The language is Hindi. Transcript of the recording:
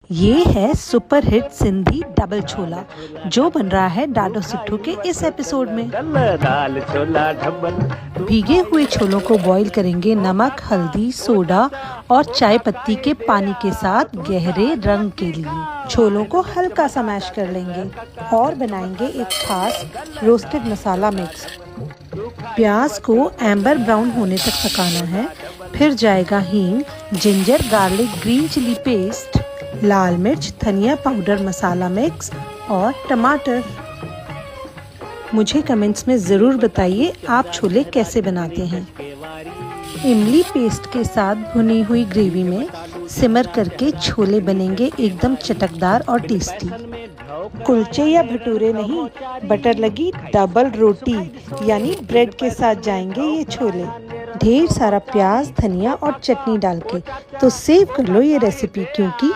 ये है सुपर हिट सिंधी डबल छोला जो बन रहा है डाडो सिट्ठू के इस एपिसोड में। दाल छोला ढबल। भीगे हुए छोलों को बॉईल करेंगे नमक, हल्दी, सोडा और चाय पत्ती के पानी के साथ गहरे रंग के लिए। छोलों को हल्का सा मैश कर लेंगे और बनाएंगे एक खास रोस्टेड मसाला मिक्स। प्याज को एम्बर ब्राउन होने तक पकाना है। फिर जाएगा हींग, ginger garlic green chilli paste, लाल मिर्च, धनिया पाउडर, मसाला मिक्स और टमाटर। मुझे कमेंट्स में ज़रूर बताइए आप छोले कैसे बनाते हैं। इमली पेस्ट के साथ भुनी हुई ग्रेवी में सिमर करके छोले बनेंगे एकदम चटकदार और टेस्टी। कुलचे या भटूरे नहीं, बटर लगी डबल रोटी यानी ब्रेड के साथ जाएंगे ये छोले। ढेर सारा प्याज, धनिया और चटनी डाल के तो सेव कर लो ये रेसिपी, क्योंकि